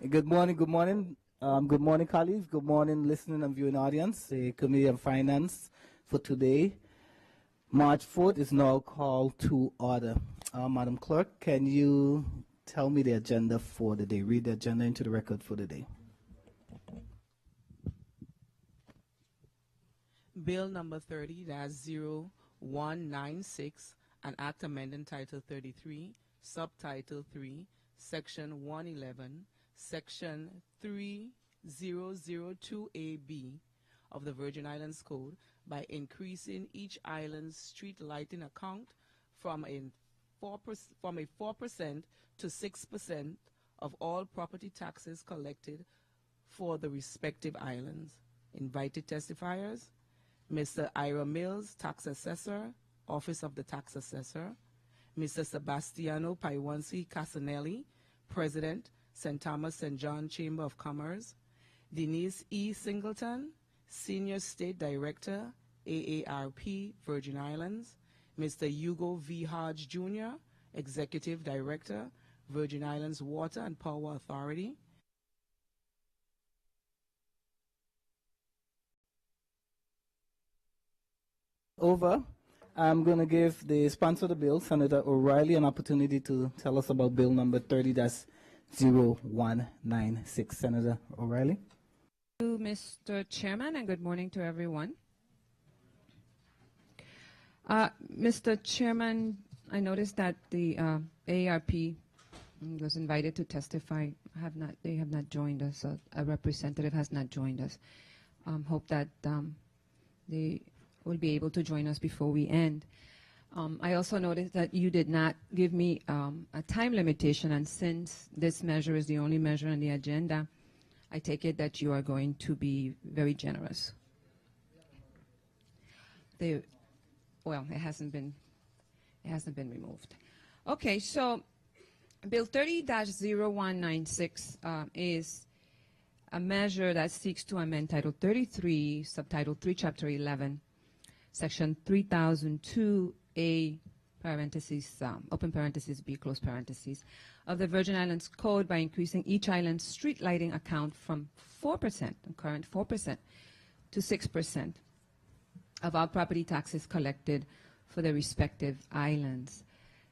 Good morning, good morning. Good morning, colleagues. Good morning, listening and viewing audience. The Committee on Finance for today, March 4th, is now called to order. Madam Clerk, can you tell me the agenda for the day? Read the agenda into the record for the day. Bill number 30-0196, an act amending Title 33, Subtitle 3, Section 111, Section 3002AB of the Virgin Islands Code by increasing each island's street lighting account from a 4% to 6% of all property taxes collected for the respective islands. Invited testifiers: Mr. Ira Mills, Tax Assessor, Office of the Tax Assessor; Mr. Sebastiano Paiwansi Casanelli, President, St. Thomas St. John Chamber of Commerce; Denise E. Singleton, Senior State Director, AARP, Virgin Islands; Mr. Hugo V. Hodge, Jr., Executive Director, Virgin Islands Water and Power Authority; Over. I'm going to give the sponsor of the bill, Senator O'Reilly, an opportunity to tell us about bill number 30-0196. Senator O'Reilly. Thank you, Mr. Chairman, and good morning to everyone. Mr. Chairman, I noticed that the AARP was invited to testify. They have not joined us. A representative has not joined us. Hope that they will be able to join us before we end. I also noticed that you did not give me a time limitation, and since this measure is the only measure on the agenda, I take it that you are going to be very generous. Well, it hasn't been removed. Okay, so Bill 30-0196 is a measure that seeks to amend Title 33, Subtitle 3, Chapter 11, Section 3002A, parentheses, open parentheses, B, close parentheses, of the Virgin Islands Code by increasing each island's street lighting account from 4%, the current 4%, to 6% of all property taxes collected for the respective islands.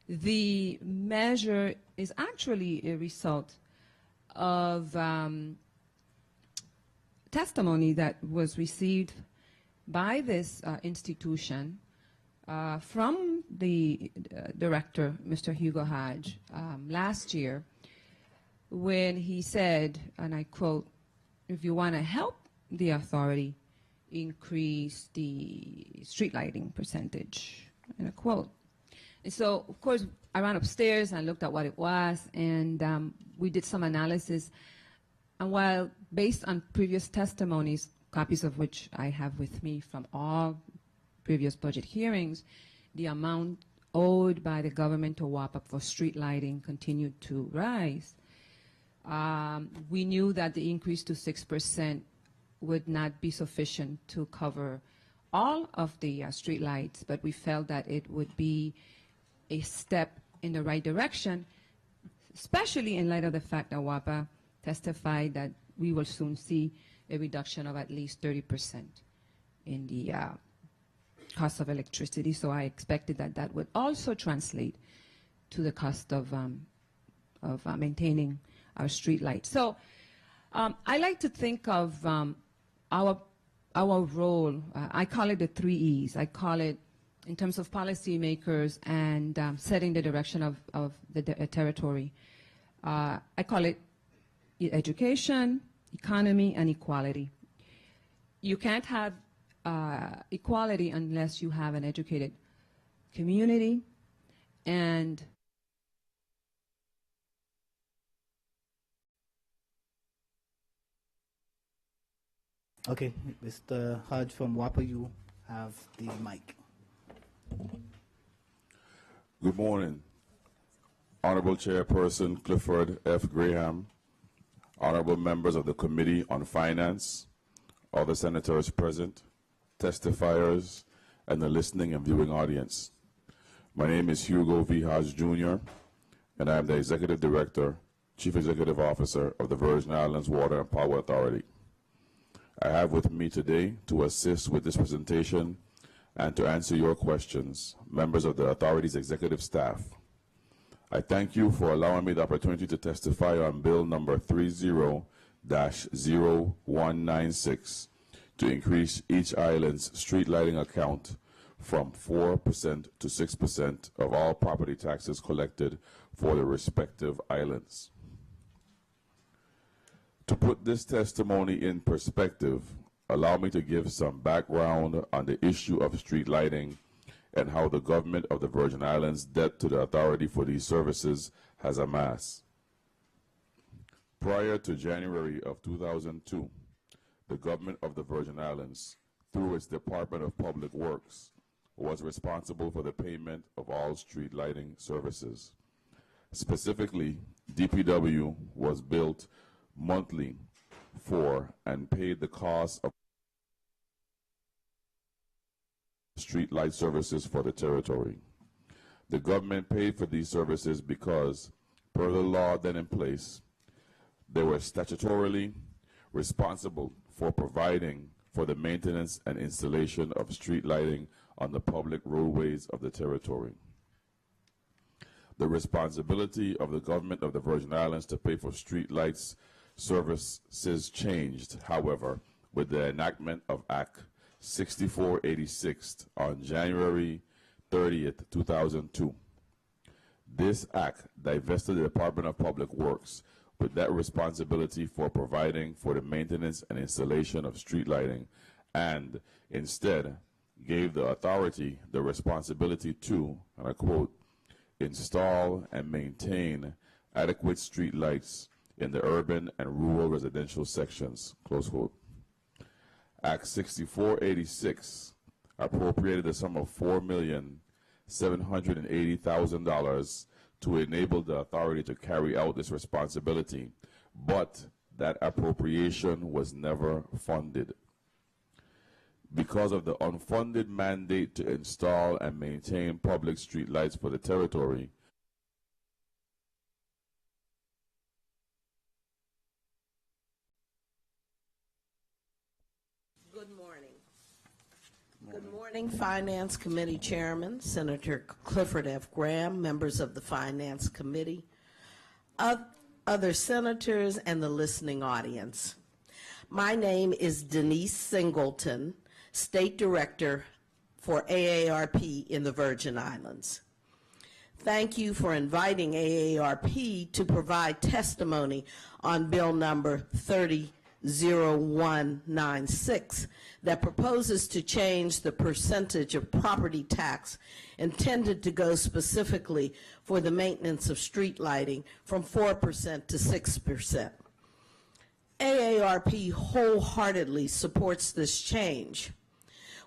The measure is actually a result of testimony that was received by this institution from the director, Mr. Hugo Hodge, last year, when he said, and I quote, "If you want to help the authority increase the street lighting percentage," and a quote. And so, of course, I ran upstairs and looked at what it was, and we did some analysis. And while based on previous testimonies, copies of which I have with me from all previous budget hearings, the amount owed by the government to WAPA for street lighting continued to rise. We knew that the increase to 6% would not be sufficient to cover all of the street lights, but we felt that it would be a step in the right direction, especially in light of the fact that WAPA testified that we will soon see a reduction of at least 30% in the cost of electricity. So I expected that that would also translate to the cost of maintaining our street lights. So I like to think of our role. I call it the 3 E's. I call it, in terms of policymakers and setting the direction of the territory, I call it education, economy, and equality. You can't have equality unless you have an educated community, and Okay, Mr. Hodge from WAPA, you have the mic. Good morning. Honorable Chairperson Clifford F. Graham, honorable members of the Committee on Finance, all the senators present, testifiers, and the listening and viewing audience. My name is Hugo V. Hodge, Jr., and I am the Executive Director, Chief Executive Officer of the Virgin Islands Water and Power Authority. I have with me today to assist with this presentation and to answer your questions, members of the authority's executive staff. I thank you for allowing me the opportunity to testify on Bill number 30-0196 to increase each island's street lighting account from 4% to 6% of all property taxes collected for the respective islands. To put this testimony in perspective, allow me to give some background on the issue of street lighting and how the government of the Virgin Islands' debt to the authority for these services has amassed. Prior to January of 2002, the government of the Virgin Islands, through its Department of Public Works, was responsible for the payment of all street lighting services. Specifically, DPW was billed monthly for and paid the cost of street light services for the territory. The government paid for these services because, per the law then in place, they were statutorily responsible for providing for the maintenance and installation of street lighting on the public roadways of the territory. The responsibility of the government of the Virgin Islands to pay for street lights services changed, however, with the enactment of Act 6486 on January 30th, 2002. This act divested the Department of Public Works with that responsibility for providing for the maintenance and installation of street lighting, and instead gave the authority the responsibility to, and I quote, install and maintain adequate street lights in the urban and rural residential sections, close quote. Act 6486 appropriated the sum of $4,780,000 to enable the authority to carry out this responsibility, but that appropriation was never funded. Because of the unfunded mandate to install and maintain public street lights for the territory, Good morning, Finance Committee Chairman, Senator Clifford F. Graham, members of the Finance Committee, other senators, and the listening audience. My name is Denise Singleton, State Director for AARP in the Virgin Islands. Thank you for inviting AARP to provide testimony on Bill number 30-0196 that proposes to change the percentage of property tax intended to go specifically for the maintenance of street lighting from 4% to 6%. AARP wholeheartedly supports this change.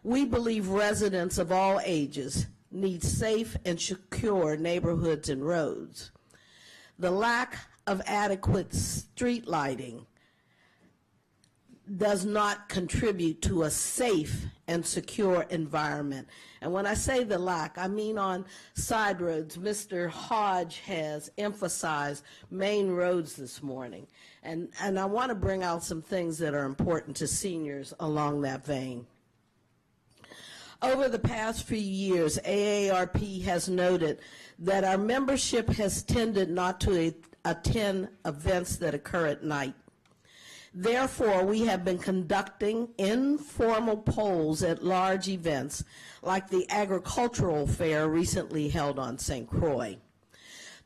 We believe residents of all ages need safe and secure neighborhoods and roads. The lack of adequate street lighting does not contribute to a safe and secure environment. And when I say the lack, I mean on side roads. Mr. Hodge has emphasized main roads this morning. And I want to bring out some things that are important to seniors along that vein. Over the past few years, AARP has noted that our membership has tended not to attend events that occur at night. Therefore, we have been conducting informal polls at large events like the agricultural fair recently held on St. Croix.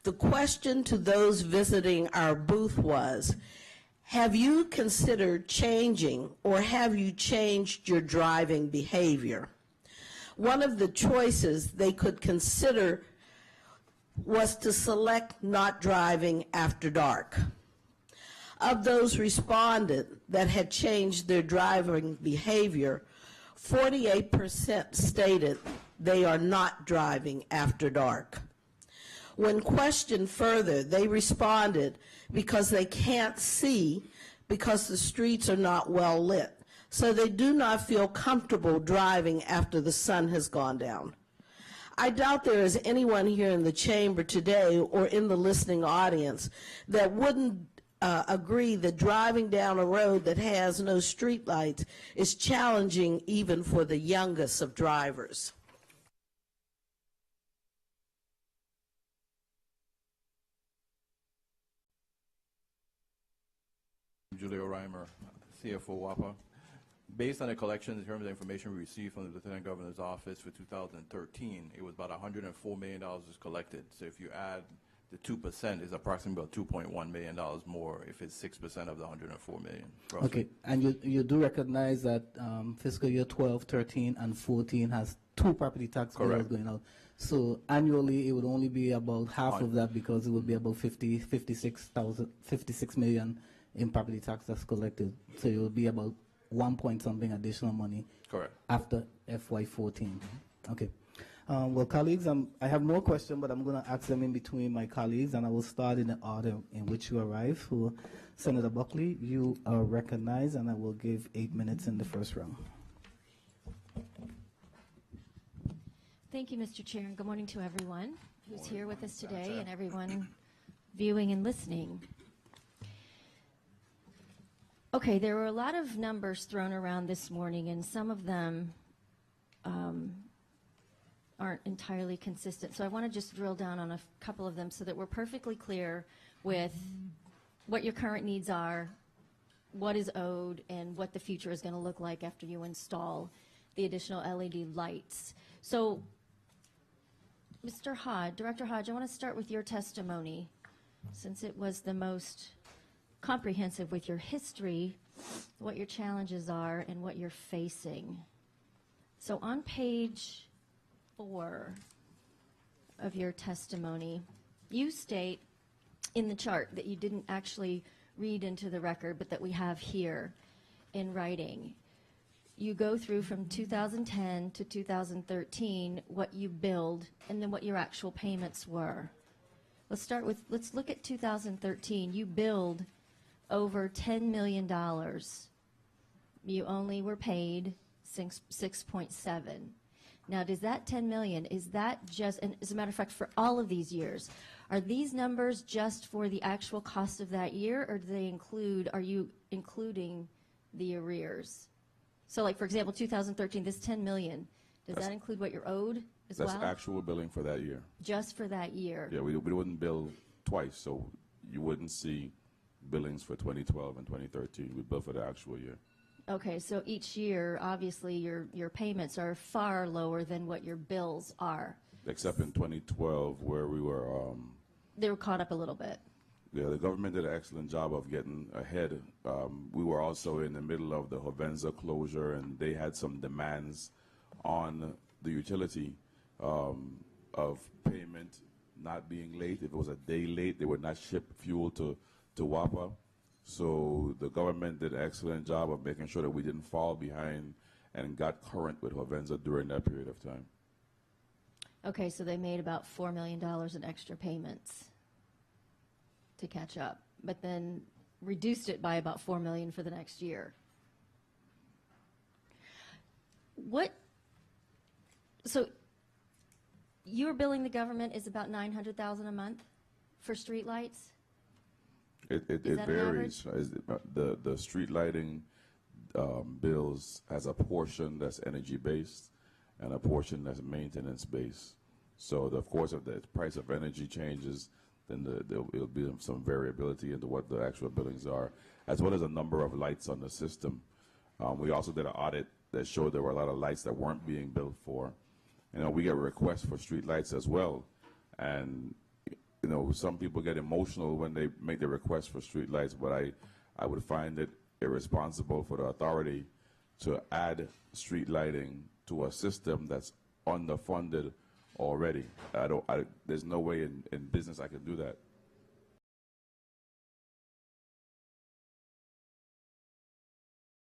The question to those visiting our booth was, have you considered changing or have you changed your driving behavior? One of the choices they could consider was to select not driving after dark. Of those responded that had changed their driving behavior, 48% stated they are not driving after dark. When questioned further, they responded because they can't see because the streets are not well lit, so they do not feel comfortable driving after the sun has gone down. I doubt there is anyone here in the chamber today or in the listening audience that wouldn't agree that driving down a road that has no streetlights is challenging even for the youngest of drivers. Julio Reimer, CFO WAPA. Based on the collections in terms of information we received from the Lieutenant Governor's office for 2013, it was about $104 million was collected. So if you add the 2%, it's approximately about $2.1 million more if it's 6% of the $104 million. Roughly. Okay, and you do recognize that fiscal year 12, 13, and 14 has 2 property tax bills going out. So annually, it would only be about half of that because it would be about 56 million in property tax that's collected. So it will be about 1 point something additional money. Correct. After FY14. Okay. Well, colleagues, I have more questions, but I'm going to ask them in between my colleagues, and I will start in the order in which you arrived. For Senator Buckley, you are recognized, and I will give 8 minutes in the first round. Thank you, Mr. Chair, and good morning to everyone who's here with us today and everyone viewing and listening. Okay, there were a lot of numbers thrown around this morning, and some of them aren't entirely consistent. So I want to just drill down on a couple of them so that we're perfectly clear with what your current needs are, what is owed, and what the future is going to look like after you install the additional LED lights. So, Mr. Hodge, Director Hodge, I want to start with your testimony, since it was the most comprehensive with your history, what your challenges are, and what you're facing. So on page 4 of your testimony, you state in the chart that you didn't actually read into the record, but that we have here in writing. You go through from 2010 to 2013 what you billed and then what your actual payments were. Let's look at 2013. You billed over $10 million. You only were paid 6.7. Now, does that $10 million, is that just, and as a matter of fact, for all of these years, are these numbers just for the actual cost of that year, or do they include, are you including the arrears? So, like, for example, 2013, this $10 million, does that include what you're owed as well? That's actual billing for that year. Just for that year? Yeah, we wouldn't bill twice, so you wouldn't see billings for 2012 and 2013. We bill for the actual year. Okay, so each year, obviously, your payments are far lower than what your bills are. Except in 2012, where we were... they were caught up a little bit. Yeah, the government did an excellent job of getting ahead. We were also in the middle of the Hovenza closure, and they had some demands on the utility of payment not being late. If it was a day late, they would not ship fuel to WAPA. So the government did an excellent job of making sure that we didn't fall behind and got current with Hovenza during that period of time. Okay, so they made about $4 million in extra payments to catch up, but then reduced it by about $4 million for the next year. So your billing the government is about $900,000 a month for streetlights? It varies. The street lighting bills has a portion that's energy based and a portion that's maintenance based. So of course, if the price of energy changes, then there'll be some variability into what the actual billings are, as well as a number of lights on the system. We also did an audit that showed there were a lot of lights that weren't being billed for. You know, we get requests for street lights as well, and you know, some people get emotional when they make the request for street lights, but I would find it irresponsible for the authority to add street lighting to a system that's underfunded already. There's no way in business I can do that.